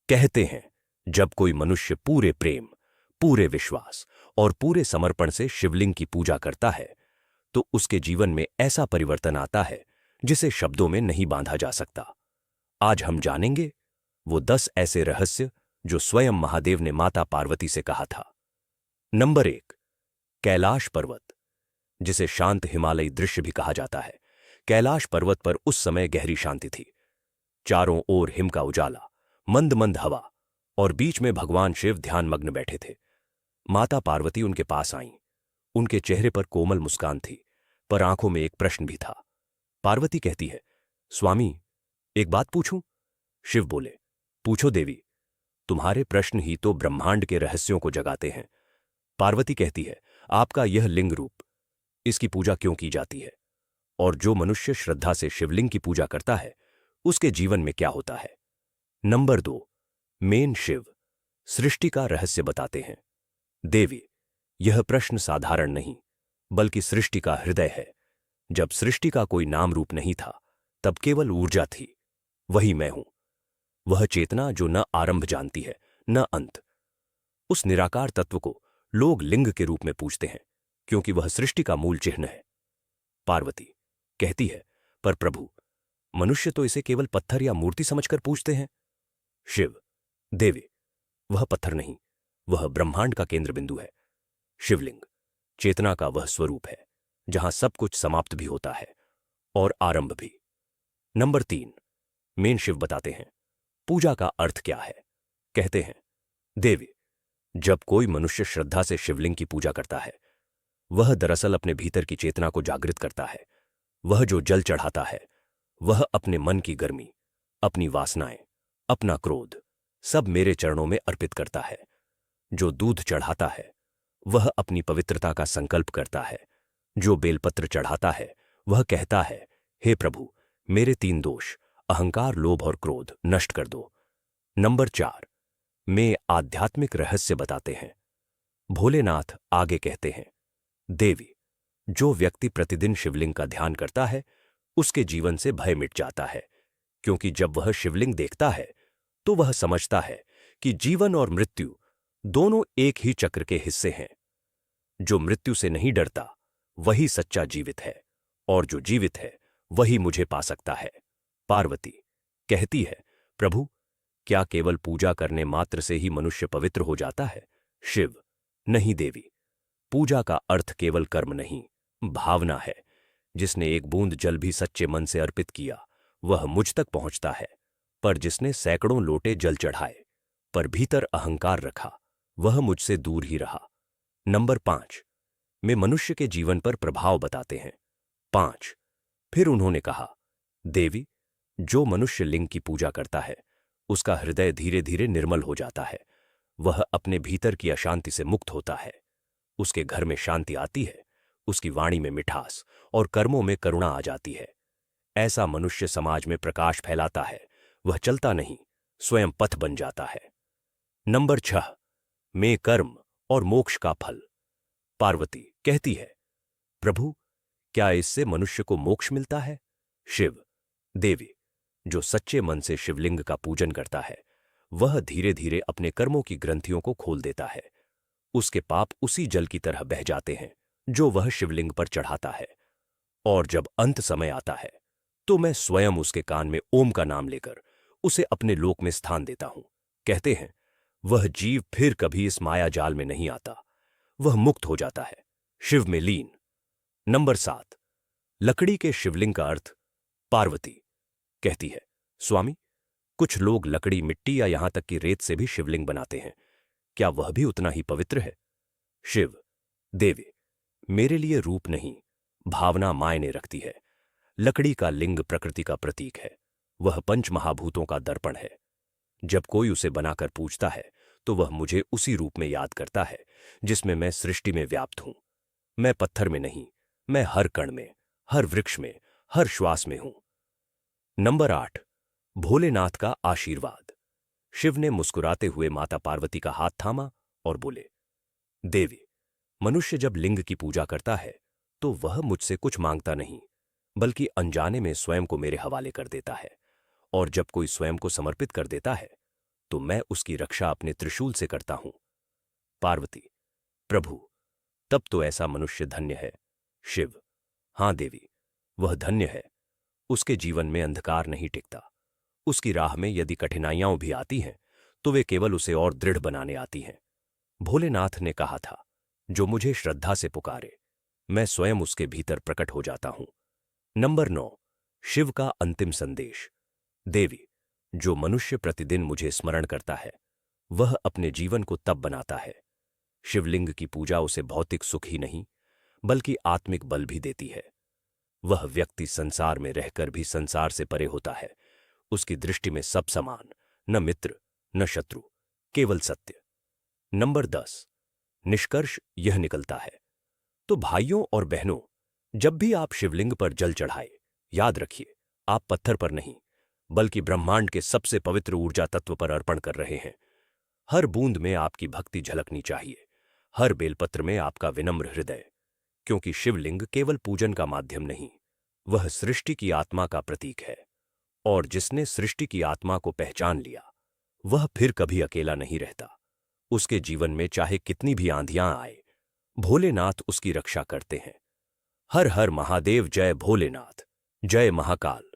कहते हैं, जब कोई मनुष्य पूरे प्रेम, पूरे विश्वास और पूरे समर्पण से शिवलिंग की पूजा करता है, तो उसके जीवन में ऐसा परिवर्तन आता है जिसे शब्दों में नहीं बांधा जा सकता। आज हम जानेंगे वो 10 ऐसे रहस्य जो स्वयं महादेव ने माता पार्वती से कहा था। नंबर 1, कैलाश पर्वत, जिसे शांत हिमालयी दृश्य भी कहा जाता है। कैलाश पर्वत पर उस समय गहरी शांति थी। चारों ओर हिम का उजाला, मंद मंद हवा और बीच में भगवान शिव ध्यानमग्न बैठे थे। माता पार्वती उनके पास आईं। उनके चेहरे पर कोमल मुस्कान थी, पर आंखों में एक प्रश्न भी था। पार्वती कहती है, स्वामी, एक बात पूछूं? शिव बोले, पूछो देवी, तुम्हारे प्रश्न ही तो ब्रह्मांड के रहस्यों को जगाते हैं। पार्वती कहती है, आपका यह लिंग रूप, इसकी पूजा क्यों की जाती है? और जो मनुष्य श्रद्धा से शिवलिंग की पूजा करता है, उसके जीवन में क्या होता है? नंबर 2, मेन शिव, सृष्टि का रहस्य बताते हैं। देवी, यह प्रश्न साधारण नहीं, बल्कि सृष्टि का हृदय है। जब सृष्टि का कोई नाम रूप नहीं था, तब केवल ऊर्जा थी। वही मैं हूं, वह चेतना जो न आरंभ जानती है न अंत। उस निराकार तत्व को लोग लिंग के रूप में पूजते हैं, क्योंकि वह सृष्टि का मूल चिन्ह है। पार्वती कहती है, पर प्रभु, मनुष्य तो इसे केवल पत्थर या मूर्ति समझकर पूजते हैं। शिव, देवी, वह पत्थर नहीं, वह ब्रह्मांड का केंद्र बिंदु है। शिवलिंग चेतना का वह स्वरूप है जहां सब कुछ समाप्त भी होता है और आरंभ भी। नंबर 3, मेन शिव बताते हैं, पूजा का अर्थ क्या है? कहते हैं, देवी, जब कोई मनुष्य श्रद्धा से शिवलिंग की पूजा करता है, वह दरअसल अपने भीतर की चेतना को जागृत करता है। वह जो जल चढ़ाता है, वह अपने मन की गर्मी, अपनी वासनाएं, अपना क्रोध सब मेरे चरणों में अर्पित करता है। जो दूध चढ़ाता है, वह अपनी पवित्रता का संकल्प करता है। जो बेलपत्र चढ़ाता है, वह कहता है, हे प्रभु, मेरे 3 दोष, अहंकार, लोभ और क्रोध नष्ट कर दो। नंबर 4, में आध्यात्मिक रहस्य बताते हैं। भोलेनाथ आगे कहते हैं, देवी, जो व्यक्ति प्रतिदिन शिवलिंग का ध्यान करता है, उसके जीवन से भय मिट जाता है, क्योंकि जब वह शिवलिंग देखता है तो वह समझता है कि जीवन और मृत्यु दोनों एक ही चक्र के हिस्से हैं। जो मृत्यु से नहीं डरता, वही सच्चा जीवित है, और जो जीवित है वही मुझे पा सकता है। पार्वती कहती है, प्रभु, क्या केवल पूजा करने मात्र से ही मनुष्य पवित्र हो जाता है? शिव, नहीं देवी, पूजा का अर्थ केवल कर्म नहीं, भावना है। जिसने एक बूंद जल भी सच्चे मन से अर्पित किया, वह मुझ तक पहुंचता है। पर जिसने सैकड़ों लोटे जल चढ़ाए, पर भीतर अहंकार रखा, वह मुझसे दूर ही रहा। नंबर 5, में मनुष्य के जीवन पर प्रभाव बताते हैं। 5, फिर उन्होंने कहा, देवी, जो मनुष्य लिंग की पूजा करता है, उसका हृदय धीरे धीरे निर्मल हो जाता है। वह अपने भीतर की अशांति से मुक्त होता है। उसके घर में शांति आती है, उसकी वाणी में मिठास और कर्मों में करुणा आ जाती है। ऐसा मनुष्य समाज में प्रकाश फैलाता है। वह चलता नहीं, स्वयं पथ बन जाता है। नंबर 6, में कर्म और मोक्ष का फल। पार्वती कहती है, प्रभु, क्या इससे मनुष्य को मोक्ष मिलता है? शिव, देवी, जो सच्चे मन से शिवलिंग का पूजन करता है, वह धीरे धीरे अपने कर्मों की ग्रंथियों को खोल देता है। उसके पाप उसी जल की तरह बह जाते हैं जो वह शिवलिंग पर चढ़ाता है। और जब अंत समय आता है, तो मैं स्वयं उसके कान में ओम का नाम लेकर उसे अपने लोक में स्थान देता हूं। कहते हैं, वह जीव फिर कभी इस माया जाल में नहीं आता, वह मुक्त हो जाता है, शिव में लीन। नंबर 7, लकड़ी के शिवलिंग का अर्थ। पार्वती कहती है, स्वामी, कुछ लोग लकड़ी, मिट्टी या यहां तक कि रेत से भी शिवलिंग बनाते हैं। क्या वह भी उतना ही पवित्र है? शिव, देवी, मेरे लिए रूप नहीं, भावना मायने रखती है। लकड़ी का लिंग प्रकृति का प्रतीक है। वह 5 महाभूतों का दर्पण है। जब कोई उसे बनाकर पूजता है, तो वह मुझे उसी रूप में याद करता है जिसमें मैं सृष्टि में व्याप्त हूं। मैं पत्थर में नहीं, मैं हर कण में, हर वृक्ष में, हर श्वास में हूं। नंबर 8, भोलेनाथ का आशीर्वाद। शिव ने मुस्कुराते हुए माता पार्वती का हाथ थामा और बोले, देवी, मनुष्य जब लिंग की पूजा करता है, तो वह मुझसे कुछ मांगता नहीं, बल्कि अनजाने में स्वयं को मेरे हवाले कर देता है। और जब कोई स्वयं को समर्पित कर देता है, तो मैं उसकी रक्षा अपने त्रिशूल से करता हूं। पार्वती, प्रभु, तब तो ऐसा मनुष्य धन्य है। शिव, हां देवी, वह धन्य है। उसके जीवन में अंधकार नहीं टिकता। उसकी राह में यदि कठिनाइयां भी आती हैं तो वे केवल उसे और दृढ़ बनाने आती हैं। भोलेनाथ ने कहा था, जो मुझे श्रद्धा से पुकारे मैं स्वयं उसके भीतर प्रकट हो जाता हूं। नंबर 9, शिव का अंतिम संदेश। देवी, जो मनुष्य प्रतिदिन मुझे स्मरण करता है वह अपने जीवन को तब बनाता है। शिवलिंग की पूजा उसे भौतिक सुख ही नहीं बल्कि आत्मिक बल भी देती है। वह व्यक्ति संसार में रहकर भी संसार से परे होता है। उसकी दृष्टि में सब समान, न मित्र न शत्रु, केवल सत्य। नंबर 10, निष्कर्ष यह निकलता है, तो भाइयों और बहनों, जब भी आप शिवलिंग पर जल चढ़ाए, याद रखिए आप पत्थर पर नहीं बल्कि ब्रह्मांड के सबसे पवित्र ऊर्जा तत्व पर अर्पण कर रहे हैं। हर बूंद में आपकी भक्ति झलकनी चाहिए, हर बेलपत्र में आपका विनम्र हृदय, क्योंकि शिवलिंग केवल पूजन का माध्यम नहीं, वह सृष्टि की आत्मा का प्रतीक है। और जिसने सृष्टि की आत्मा को पहचान लिया वह फिर कभी अकेला नहीं रहता। उसके जीवन में चाहे कितनी भी आंधियां आए, भोलेनाथ उसकी रक्षा करते हैं। हर हर महादेव, जय भोलेनाथ, जय महाकाल।